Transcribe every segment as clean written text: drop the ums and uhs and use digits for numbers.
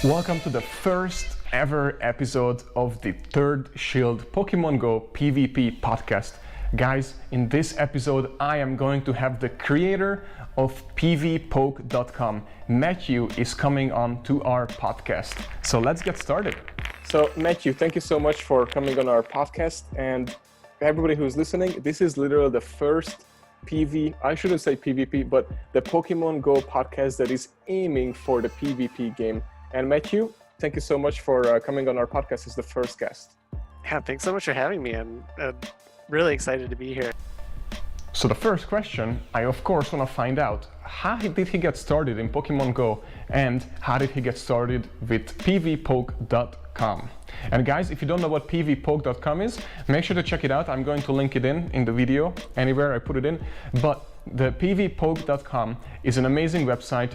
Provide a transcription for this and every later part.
Welcome to the first ever episode of the Third Shield Pokemon Go PvP podcast. Guys, in this episode I am going to have the creator of Pvpoke.com. Matthew is coming on to our podcast. So let's get started. So Matthew, thank you so much for coming on our podcast. And everybody who's listening, this is literally the first I shouldn't say PvP, but the Pokemon Go podcast that is aiming for the PvP game. And Matthew, thank you so much for coming on our podcast as the first guest. Yeah, thanks so much for having me. I'm really excited to be here. So the first question, I of course want to find out, how did he get started in Pokemon Go and how did he get started with Pvpoke.com? And guys, if you don't know what Pvpoke.com is, make sure to check it out. I'm going to link it in the video, anywhere I put it in. But the Pvpoke.com is an amazing website.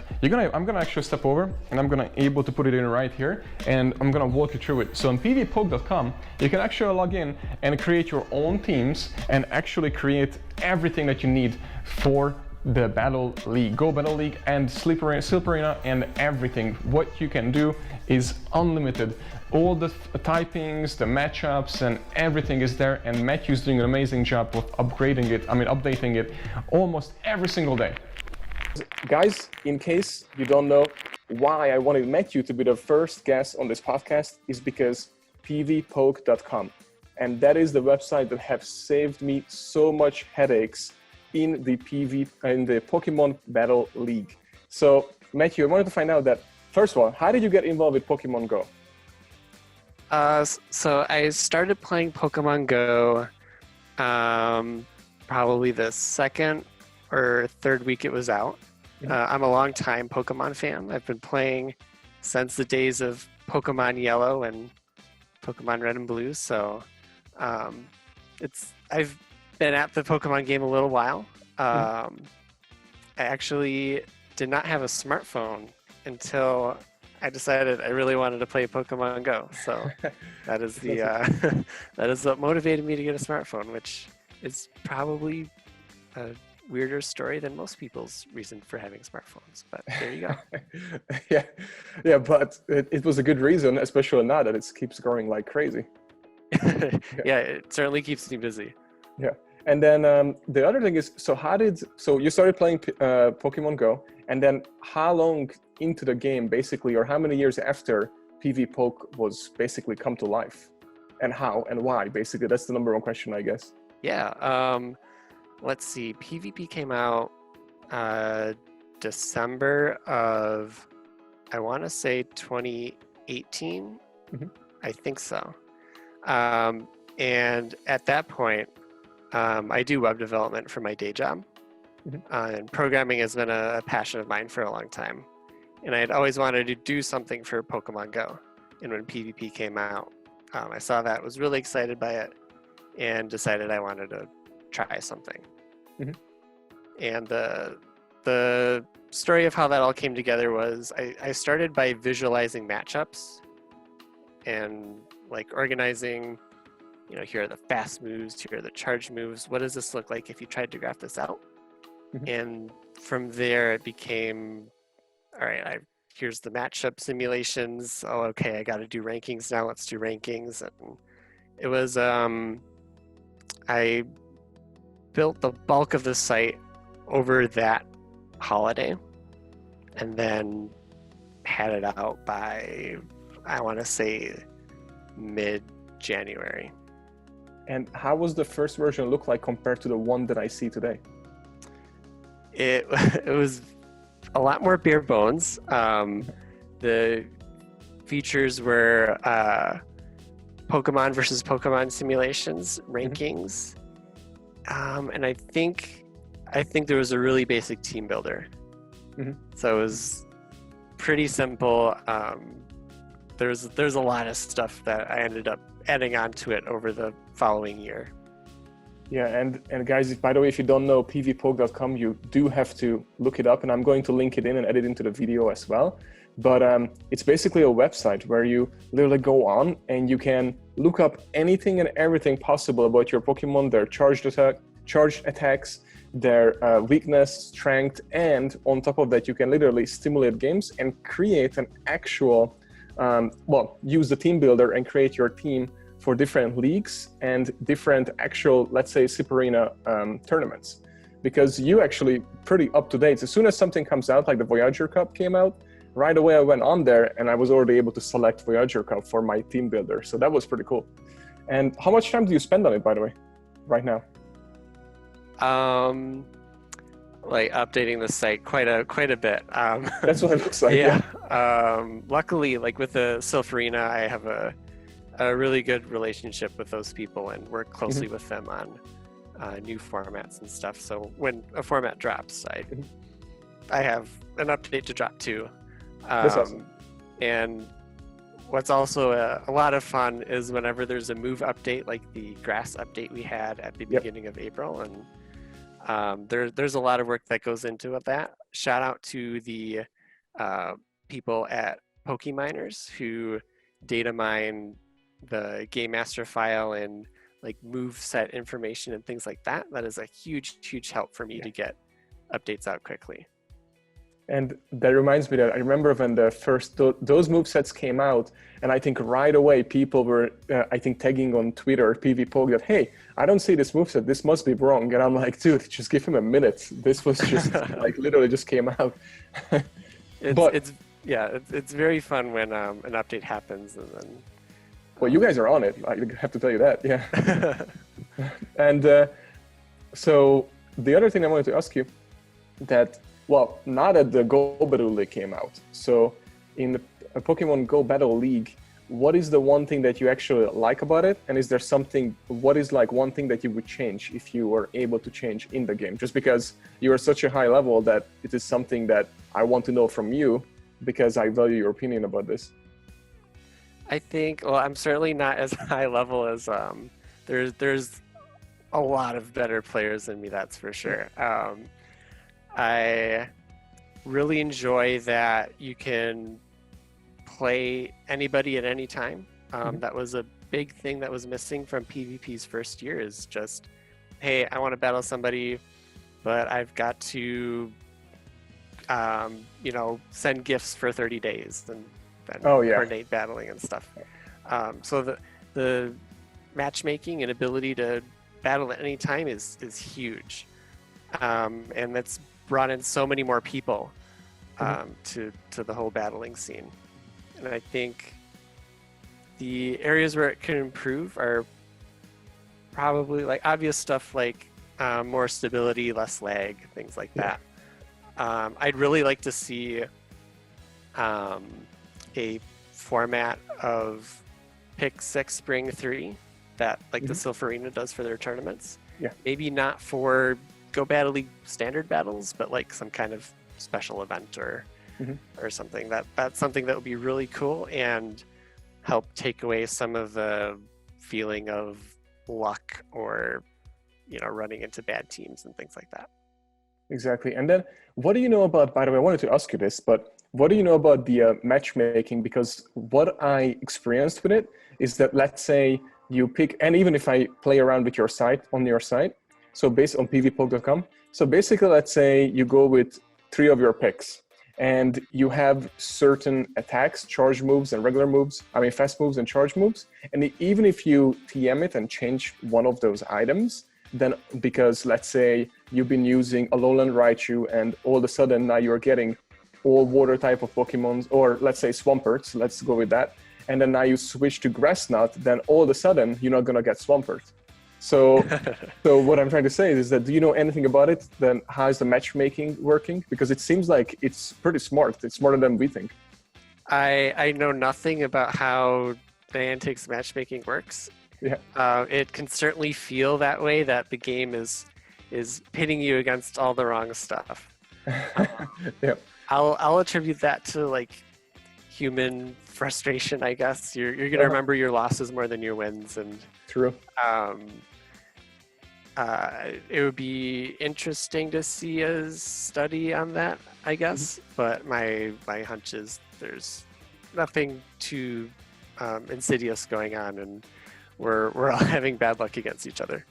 I'm gonna actually step over and I'm gonna able to put it in right here and I'm gonna walk you through it. So on Pvpoke.com, you can actually log in and create your own teams and actually create everything that you need for the Battle League, Go Battle League and Silph Arena and everything. What you can do is unlimited. All the typings, the matchups and everything is there, and Matthew's doing an amazing job of updating it almost every single day. Guys, in case you don't know why I wanted Matthew to be the first guest on this podcast is because Pvpoke.com, and that is the website that have saved me so much headaches in the Pokemon Battle League. So Matthew, I wanted to find out that, first of all, how did you get involved with Pokemon Go? So I started playing Pokemon Go probably the second or third week it was out. I'm a long-time Pokemon fan. I've been playing since the days of Pokemon Yellow and Pokemon Red and Blue. So I've been at the Pokemon game a little while. I actually did not have a smartphone until I decided I really wanted to play Pokemon Go. So that is that is what motivated me to get a smartphone, which is probably a weirder story than most people's reason for having smartphones. But there you go. yeah, but it was a good reason, especially now that it keeps growing like crazy. Yeah, it certainly keeps me busy. Yeah. And then the other thing is, so you started playing Pokemon Go, and then how long into the game, basically, or how many years after Pvpoke was basically come to life? And how and why, basically? That's the number one question, I guess. Yeah, let's see. PvP came out December of, I want to say 2018. I think so. And at that point, I do web development for my day job, and programming has been a passion of mine for a long time. And I had always wanted to do something for Pokemon Go. And when PvP came out, I saw that, was really excited by it, and decided I wanted to try something. And the story of how that all came together was I started by visualizing matchups and like organizing, here are the fast moves, here are the charge moves. What does this look like if you tried to graph this out? And from there, it became, all right, here's the matchup simulations. Oh, okay, I got to do rankings now. Let's do rankings. And it was, I built the bulk of the site over that holiday and then had it out by, I want to say, mid-January. And how was the first version look like compared to the one that I see today? It was a lot more bare bones. The features were Pokemon versus Pokemon simulations, rankings, and I think there was a really basic team builder. So it was pretty simple. There's a lot of stuff that I ended up adding on to it over the following year. Yeah, and guys, by the way, if you don't know Pvpoke.com, you do have to look it up, and I'm going to link it in and edit into the video as well. But it's basically a website where you literally go on and you can look up anything and everything possible about your Pokemon, their charged attacks, their weakness, strength, and on top of that, you can literally stimulate games and create an actual well, use the team builder and create your team for different leagues and different actual, let's say, SIP Arena tournaments. Because you actually pretty up to date. As soon as something comes out, like the Voyager Cup came out, right away I went on there and I was already able to select Voyager Cup for my team builder. So that was pretty cool. And how much time do you spend on it, by the way, right now? Like updating the site quite a bit. That's what it looks like. Yeah. Luckily, like with the Silph Arena, I have a really good relationship with those people and work closely with them on new formats and stuff. So when a format drops, I have an update to drop too. That's awesome. And what's also a lot of fun is whenever there's a move update, like the grass update we had at the beginning of April, and there's a lot of work that goes into that. Shout out to the people at Pokeminers who data mine the game master file and like move set information and things like that. That is a huge help for me to get updates out quickly. And that reminds me that I remember when the first those movesets came out, and I think right away people were, I think, tagging on Twitter, Pvpoke, that, hey, I don't see this moveset, this must be wrong. And I'm like, dude, just give him a minute. This was just like literally just came out. It's very fun when an update happens, and then. Well, you guys are on it. I have to tell you that, yeah. And so the other thing I wanted to ask you, that, well, now that the Go Battle League came out, so in the Pokemon Go Battle League, what is the one thing that you actually like about it? And is there something, what is like one thing that you would change if you were able to change in the game? Just because you are such a high level that it is something that I want to know from you, because I value your opinion about this. I think, well, I'm certainly not as high level as there's a lot of better players than me, that's for sure. I really enjoy that you can play anybody at any time. That was a big thing that was missing from PvP's first year, is just, hey, I want to battle somebody, but I've got to, send gifts for 30 days and coordinate battling and stuff. So the matchmaking and ability to battle at any time is huge. And that's brought in so many more people to the whole battling scene. And I think the areas where it can improve are probably like obvious stuff like more stability, less lag, things like that. I'd really like to see a format of pick 6 spring 3 that like the Silph Arena does for their tournaments. Maybe not for Go Battle League standard battles, but like some kind of special event or something. That's something that would be really cool and help take away some of the feeling of luck or running into bad teams and things like that. Exactly. And then what do you know about, by the way, I wanted to ask you this, but what do you know about the matchmaking? Because what I experienced with it is that, let's say you pick, and even if I play around with your site, so based on pvpoke.com, so basically, let's say you go with 3 of your picks and you have certain attacks, charge moves and regular moves, fast moves and charge moves. And even if you TM it and change one of those items, then because let's say you've been using a lowland Raichu and all of a sudden now you're getting all water type of Pokemons, or let's say Swamperts, let's go with that. And then now you switch to Grass Knot, then all of a sudden you're not gonna get Swampert. So what I'm trying to say is that, do you know anything about it? Then how is the matchmaking working? Because it seems like it's pretty smart. It's smarter than we think. I know nothing about how Niantic's matchmaking works. It can certainly feel that way, that the game is pitting you against all the wrong stuff. I'll attribute that to like human frustration, I guess. You're gonna remember your losses more than your wins, and true. It would be interesting to see a study on that, I guess. But my hunch is there's nothing too insidious going on, and we're all having bad luck against each other.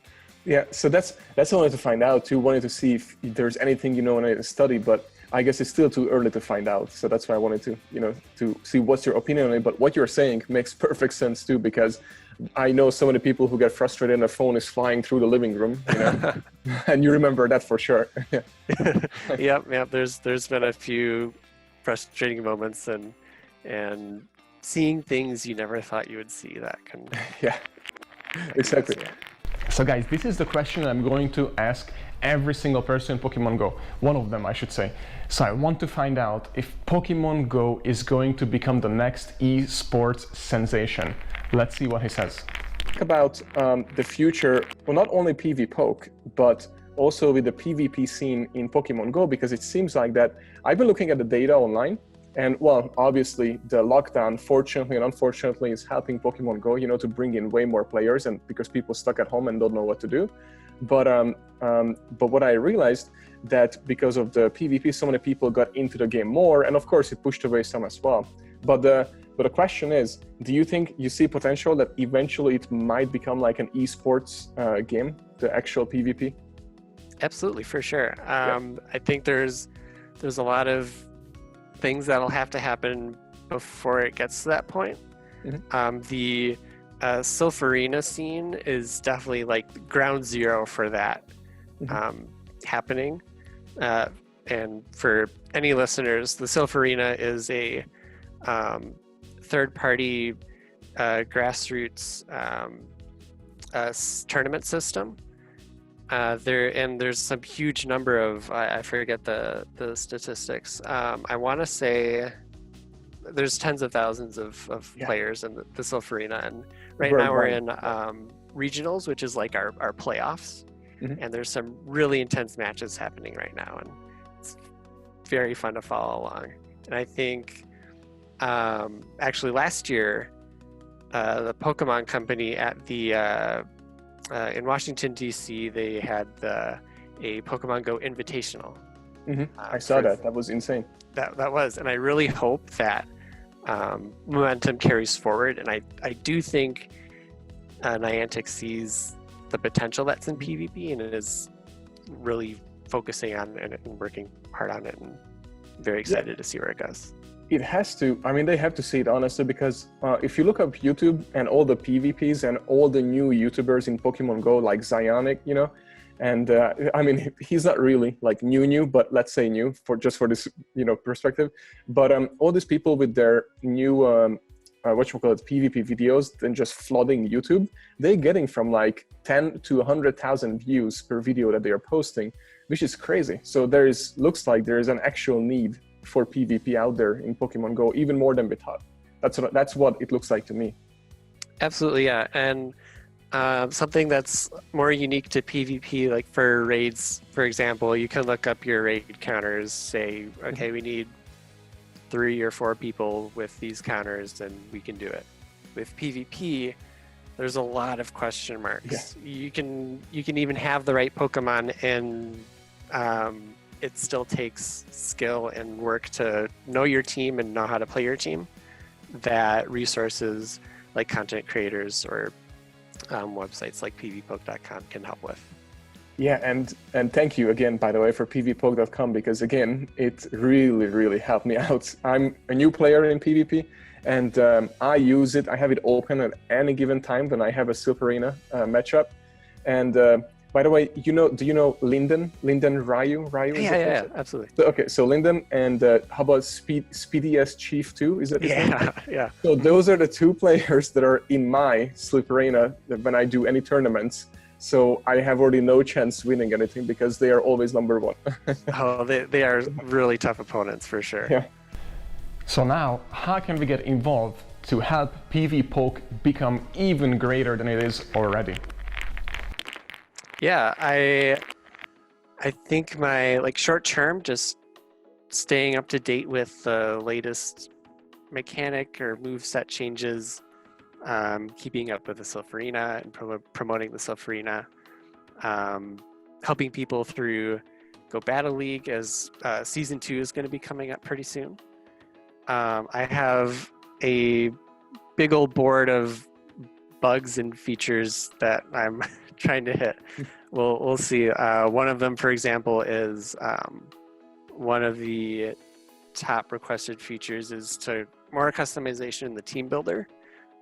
Yeah, so that's what I wanted to find out too. Wanted to see if there's anything in a study, but I guess it's still too early to find out. So that's why I wanted to, to see what's your opinion on it. But what you're saying makes perfect sense too, because I know so many people who get frustrated and their phone is flying through the living room, and you remember that for sure. Yep. There's been a few frustrating moments and seeing things you never thought you would see that can. Yeah, exactly. So guys, this is the question I'm going to ask every single person in Pokemon Go. One of them, I should say. So I want to find out if Pokemon Go is going to become the next esports sensation. Let's see what he says. About the future, well, not only Pvpoke, but also with the PvP scene in Pokemon Go, because it seems like that I've been looking at the data online, and well, obviously the lockdown, fortunately and unfortunately, is helping Pokemon Go, to bring in way more players, and because people stuck at home and don't know what to do. But what I realized that because of the PvP, so many people got into the game more, and of course it pushed away some as well. But the question is, do you think you see potential that eventually it might become like an esports game, the actual PvP? Absolutely, for sure. I think there's a lot of things that'll have to happen before it gets to that point. Mm-hmm. The Silph Arena scene is definitely like ground zero for that happening. And for any listeners, the Silph Arena is a third-party grassroots tournament system. There's some huge number of I forget the statistics. I want to say there's tens of thousands of players in the Silph Arena, and right now we're in regionals, which is like our playoffs, and there's some really intense matches happening right now, and it's very fun to follow along. And I think actually last year the Pokemon Company at the in Washington, D.C., they had a Pokemon Go Invitational. I saw that. That was insane. That was. And I really hope that momentum carries forward. And I do think Niantic sees the potential that's in PvP and it is really focusing on it and working hard on it. And very excited to see where it goes. It has to. I mean, they have to see it, honestly, because if you look up YouTube and all the PvPs and all the new YouTubers in Pokemon Go, like Zionic, and I mean, he's not really like new, but let's say new for this, perspective. But all these people with their new, PvP videos, then just flooding YouTube, they're getting from like 10 to 100,000 views per video that they are posting, which is crazy. So looks like there is an actual need for PvP out there in Pokemon Go, even more than we thought. That's what it looks like to me. Absolutely, yeah. And something that's more unique to PvP, like for raids, for example, you can look up your raid counters, say, okay, we need 3 or 4 people with these counters, and we can do it. With PvP, there's a lot of question marks. Yeah. You can even have the right Pokemon, and it still takes skill and work to know your team and know how to play your team that resources like content creators or websites like pvpoke.com can help with. Yeah, and thank you again, by the way, for pvpoke.com, because again, it really, really helped me out. I'm a new player in PvP, and I use it. I have it open at any given time when I have a Silph Arena matchup. And by the way, do you know Linden Ryu? Yeah, absolutely. So, okay, so Linden and how about Speedy as Chief 2? Is that his name? Yeah. So those are the 2 players that are in my Silph Arena when I do any tournaments. So I have already no chance winning anything because they are always number 1. Oh, they are really tough opponents for sure. Yeah. So now, how can we get involved to help Pvpoke become even greater than it is already? Yeah, I think my short term, just staying up to date with the latest mechanic or moveset changes, keeping up with the Silph Arena and promoting the Silph Arena, helping people through Go Battle League as Season 2 is going to be coming up pretty soon. I have a big old board of bugs and features that I'm trying to hit. We'll see. One of them, for example, is one of the top requested features is to more customization in the team builder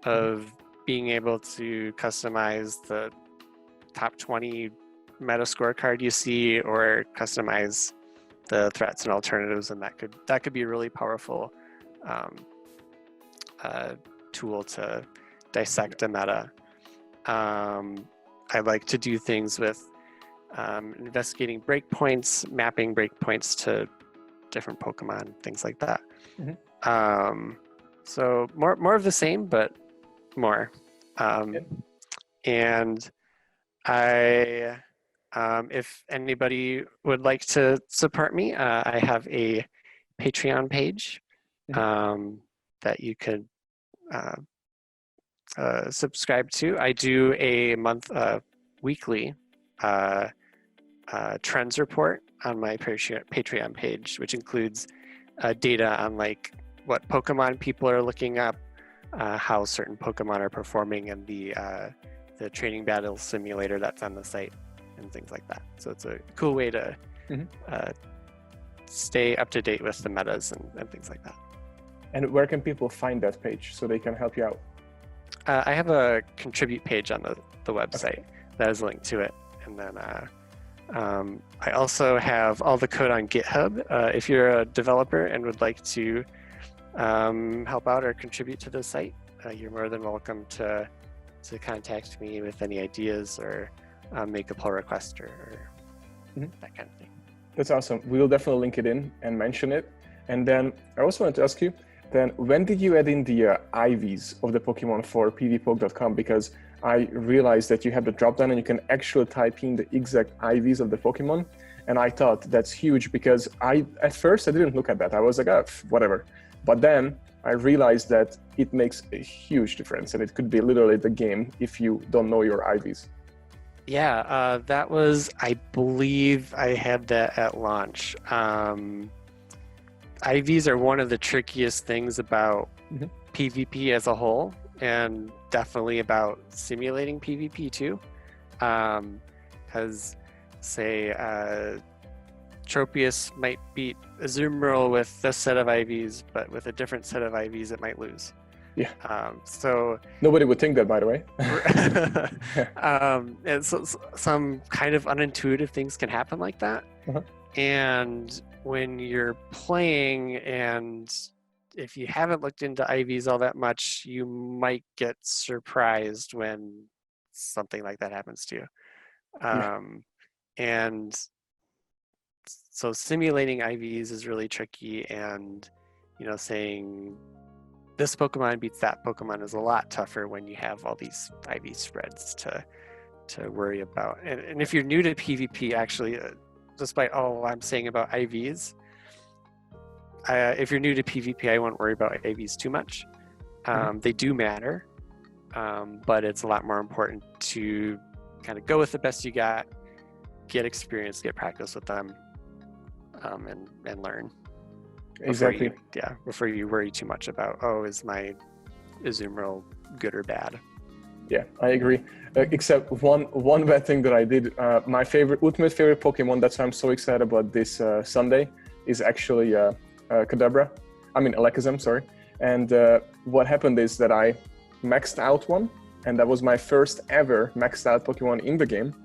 of being able to customize the top 20 meta scorecard you see, or customize the threats and alternatives, and that could be a really powerful tool to dissect a meta. I like to do things with investigating breakpoints, mapping breakpoints to different Pokemon, things like that. So more of the same, but more. And I, if anybody would like to support me, I have a Patreon page that you could subscribe to. I do a weekly trends report on my Patreon page, which includes data on like what Pokemon people are looking up, how certain Pokemon are performing, and the training battle simulator that's on the site, and things like that. So it's a cool way to stay up to date with the metas and things like that. And where can people find that page so they can help you out? I have a contribute page on the website that is linked to it. And then I also have all the code on GitHub. If you're a developer and would like to help out or contribute to the site, you're more than welcome to contact me with any ideas, or make a pull request, or that kind of thing. That's awesome. We will definitely link it in and mention it. And then I also wanted to ask you, then when did you add in the IVs of the Pokemon for Pvpoke.com? Because I realized that you have the drop down and you can actually type in the exact IVs of the Pokemon. And I thought that's huge, because at first I didn't look at that. I was like, oh, whatever. But then I realized that it makes a huge difference, and it could be literally the game if you don't know your IVs. Yeah, that was, I believe I had that at launch. IVs are one of the trickiest things about PvP as a whole, and definitely about simulating PvP too. Because, say, Tropius might beat Azumarill with this set of IVs, but with a different set of IVs, it might lose. Yeah. So nobody would think that, by the way. And so some kind of unintuitive things can happen like that. And when you're playing, and if you haven't looked into IVs all that much, you might get surprised when something like that happens to you. And so simulating IVs is really tricky, and saying this Pokemon beats that Pokemon is a lot tougher when you have all these IV spreads to worry about. And if you're new to PvP, actually, despite all I'm saying about IVs, if you're new to PvP, I won't worry about IVs too much. They do matter, but it's a lot more important to kind of go with the best you got, get experience, get practice with them, and learn. Exactly. Before you worry too much about, is my Azumarill good or bad? Yeah, I agree. Except one bad thing that I did. My ultimate favorite Pokemon, that's why I'm so excited about this Sunday, is actually Alakazam, sorry. And what happened is that I maxed out one, and that was my first ever maxed out Pokemon in the game.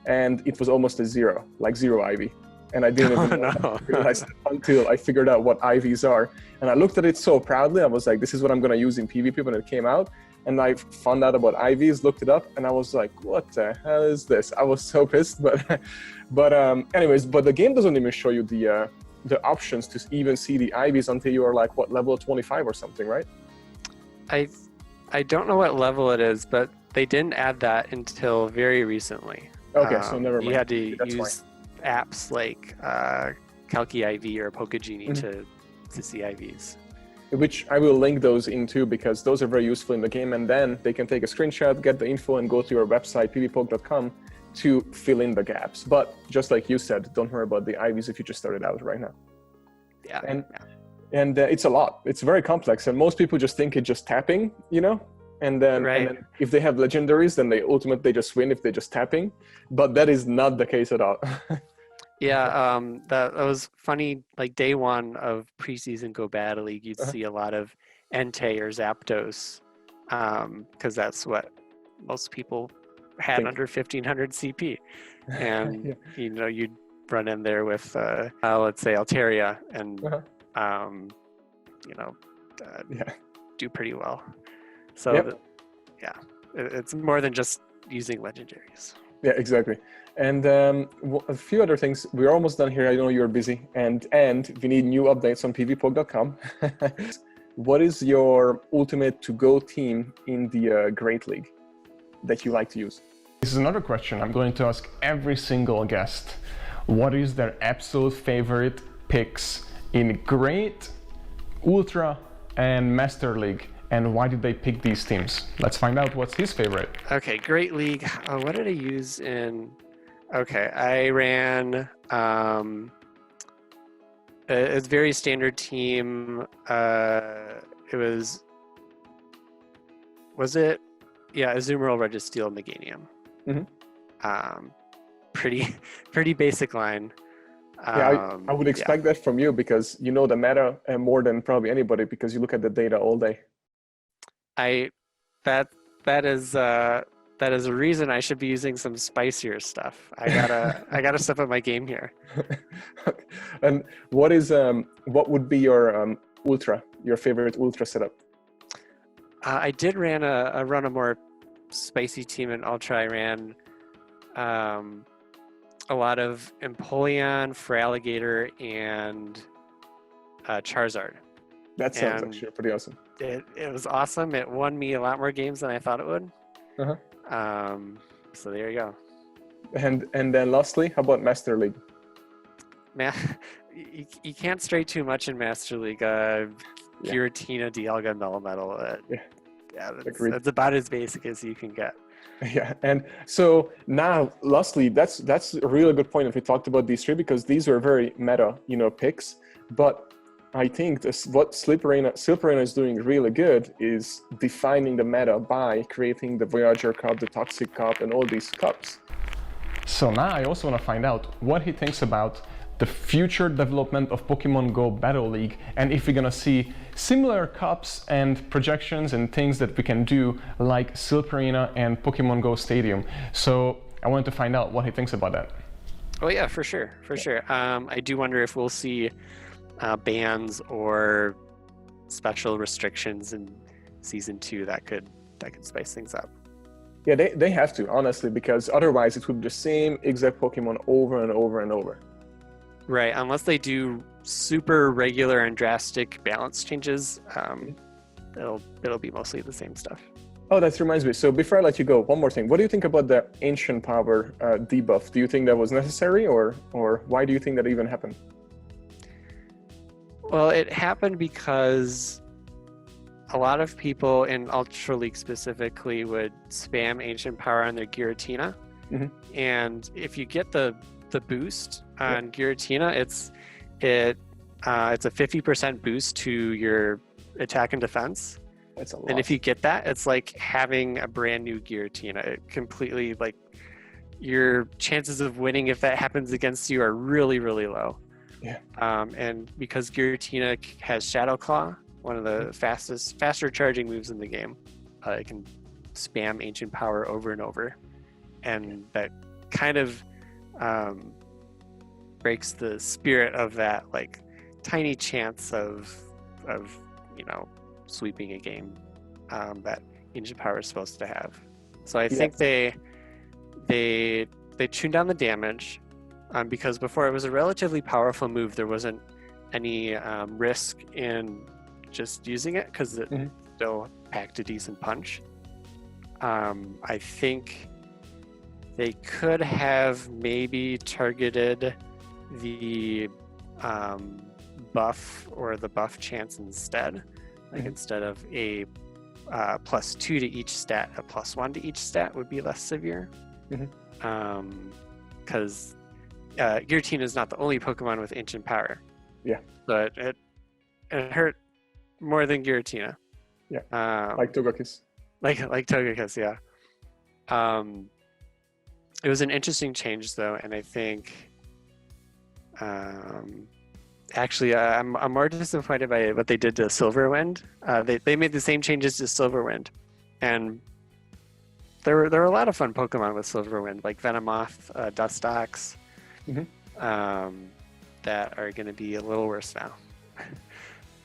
And it was almost a zero IV. And I didn't even realize it until I figured out what IVs are. And I looked at it so proudly. I was like, this is what I'm going to use in PvP when it came out. And I found out about IVs, looked it up, and I was like, what the hell is this? I was so pissed. But the game doesn't even show you the options to even see the IVs until you are like, level 25 or something, right? I don't know what level it is, but they didn't add that until very recently. Okay, so never mind. You had to use apps like Calci IV or Pokegenie to see IVs. Which I will link those into, because those are very useful in the game, and then they can take a screenshot, get the info, and go to your website, pvpoke.com, to fill in the gaps. But just like you said, don't worry about the IVs if you just started out right now. Yeah. And it's a lot. It's very complex, and most people just think it's just tapping, and then if they have legendaries, then they ultimately just win if they're just tapping. But that is not the case at all. Yeah, that was funny. Like day one of preseason Go Battle League, you'd Uh-huh. see a lot of Entei or Zapdos, because that's what most people had Think. under 1500 CP. And Yeah. you'd run in there with, let's say Altaria, and Uh-huh. um, you know, uh, Yeah. do pretty well. So Yep. yeah, it's more than just using legendaries. Yeah, exactly. And a few other things. We're almost done here. I know you're busy, and we need new updates on pvpoke.com. What is your ultimate to-go team in the Great League that you like to use? This is another question I'm going to ask every single guest. What is their absolute favorite picks in Great, Ultra, and Master League? And why did they pick these teams? Let's find out what's his favorite. Okay, Great League. Oh, what did I use in? Okay, I ran a very standard team. It was it? Yeah, Azumarill, Registeel, Meganium. Mm-hmm. Pretty pretty basic line. Yeah, I would expect that from you because you know the meta more than probably anybody because you look at the data all day. I that that is that is a reason I should be using some spicier stuff. I gotta step up my game here. And what would be your your favorite ultra setup? I did run a more spicy team in Ultra. I ran a lot of Empoleon, Feraligatr, and Charizard. That sounds And actually pretty awesome. it was awesome. It won me a lot more games than I thought it would. Uh-huh. So there you go. And then lastly, how about Master League? You can't stray too much in Master League. Giratina, Dialga, Melmetal. Yeah, that's about as basic as you can get. Yeah, and so now, lastly, that's a really good point if we talked about these three because these are very meta, picks. But I think what Silph is doing really good is defining the meta by creating the Voyager Cup, the Toxic Cup, and all these cups. So now I also want to find out what he thinks about the future development of Pokemon Go Battle League and if we're gonna see similar cups and projections and things that we can do like Silph Arena and Pokemon Go Stadium. So I wanted to find out what he thinks about that. Oh yeah, for sure. I do wonder if we'll see bans or special restrictions in season 2 that could spice things up. Yeah, they have to, honestly, because otherwise it would be the same exact Pokemon over and over and over. Right, unless they do super regular and drastic balance changes, it'll be mostly the same stuff. Oh, that reminds me. So before I let you go, one more thing. What do you think about the Ancient Power debuff? Do you think that was necessary, or why do you think that even happened? Well, it happened because a lot of people in Ultra League specifically would spam Ancient Power on their Giratina, and if you get the boost on Giratina, it's a 50% boost to your attack and defense. That's a lot. And if you get that, it's like having a brand new Giratina. It completely, like, your chances of winning if that happens against you are really, really low. Yeah. And because Giratina has Shadow Claw, one of the faster charging moves in the game, it can spam Ancient Power over and over, and that kind of breaks the spirit of that like tiny chance of sweeping a game that Ancient Power is supposed to have. So I think they tuned down the damage because before it was a relatively powerful move. There wasn't any risk in just using it because it still packed a decent punch. I think they could have maybe targeted the buff or the buff chance instead. Like instead of a +2 to each stat, a +1 to each stat would be less severe. Because Giratina is not the only Pokemon with Ancient Power. Yeah. But it hurt more than Giratina. Yeah. Like Togekiss. Like Togekiss, yeah. It was an interesting change though, and I think Actually, I'm more disappointed by what they did to Silverwind. They made the same changes to Silverwind, and there were a lot of fun Pokemon with Silverwind, like Venomoth, Dustox, that are going to be a little worse now.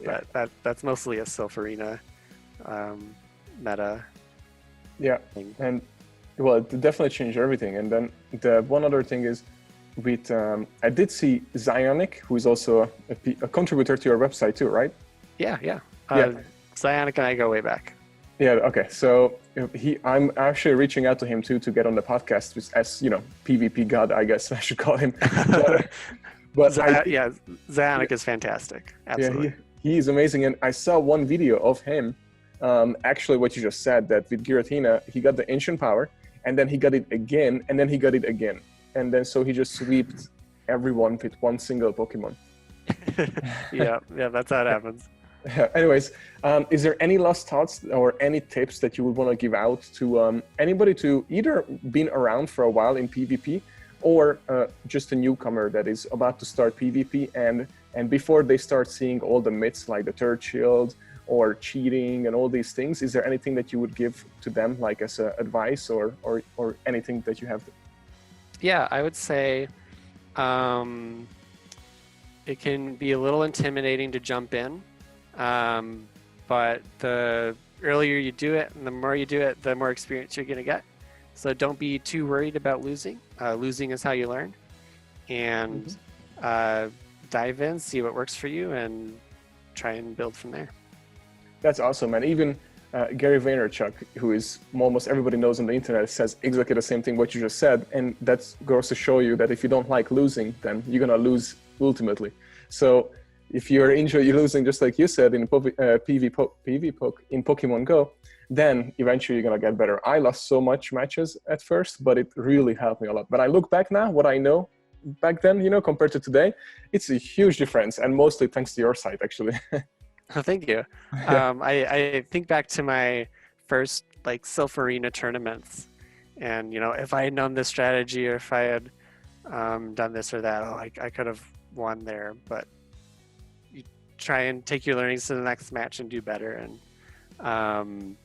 But that's mostly a Silph Arena meta. Yeah, thing. and well, it definitely changed everything. And then the one other thing is, with I did see Zionic, who is also a contributor to your website too, right? Yeah. Yeah. Zionic and I go way back. Yeah. Okay. So I'm actually reaching out to him too to get on the podcast, as PvP god, I guess I should call him. But Zionic is fantastic. Absolutely. Yeah, he is amazing. And I saw one video of him. Actually, what you just said, that with Giratina, he got the ancient power, and then he got it again, and then he got it again. And then so he just swept everyone with one single Pokemon. yeah, that's how it happens. Anyways, is there any last thoughts or any tips that you would want to give out to anybody to either been around for a while in PvP, or just a newcomer that is about to start PvP, and before they start seeing all the myths like the third shield or cheating and all these things, is there anything that you would give to them, like as advice or anything that you have? Yeah, I would say it can be a little intimidating to jump in, but the earlier you do it and the more you do it, the more experience you're going to get. So don't be too worried about losing. Losing is how you learn. And dive in, see what works for you, and try and build from there. That's awesome. And even Gary Vaynerchuk, who is almost everybody knows on the internet, says exactly the same thing what you just said. And that goes to show you that if you don't like losing, then you're going to lose ultimately. So if you're enjoying losing, just like you said, in Pvpoke in Pokemon Go, then eventually you're going to get better. I lost so much matches at first, but it really helped me a lot. But I look back now, what I know back then, compared to today, it's a huge difference. And mostly thanks to your site, actually. Oh, thank you. Yeah. I think back to my first Silph Arena tournaments, and if I had known this strategy, or if I had done this or that, I could have won there. But you try and take your learnings to the next match and do better. And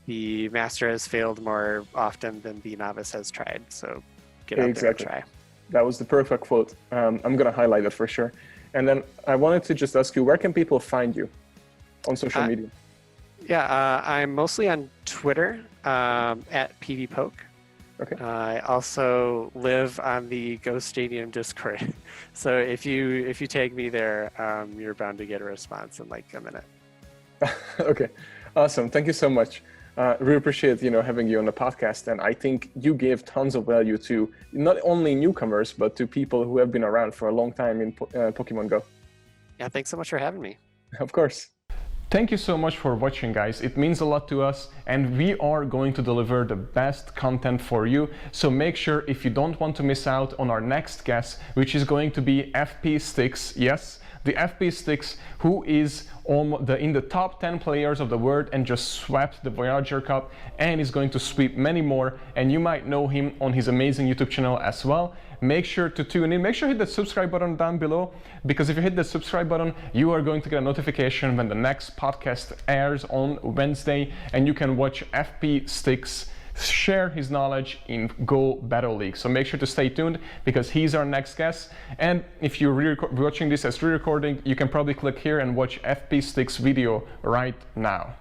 the master has failed more often than the novice has tried. So get out there and try. That was the perfect quote. I'm going to highlight it for sure. And then I wanted to just ask you, where can people find you on social media? Yeah, I'm mostly on Twitter at Pvpoke. Okay. I also live on the Go Stadium Discord. So if you tag me there, you're bound to get a response in like a minute. Okay, awesome. Thank you so much. Really appreciate having you on the podcast, and I think you gave tons of value to not only newcomers but to people who have been around for a long time in Pokemon Go. Yeah, thanks so much for having me. Of course. Thank you so much for watching, guys. It means a lot to us, and we are going to deliver the best content for you. So make sure, if you don't want to miss out on our next guest, which is going to be FP Sticks. Yes, the FP Sticks, who is in the top 10 players of the world and just swept the Voyager Cup, and is going to sweep many more. And you might know him on his amazing YouTube channel as well. Make sure to tune in. Make sure to hit the subscribe button down below, because if you hit the subscribe button, you are going to get a notification when the next podcast airs on Wednesday, and you can watch FP Sticks share his knowledge in Go Battle League. So make sure to stay tuned, because he's our next guest. And if you're watching this as re-recording, you can probably click here and watch FP Sticks video right now.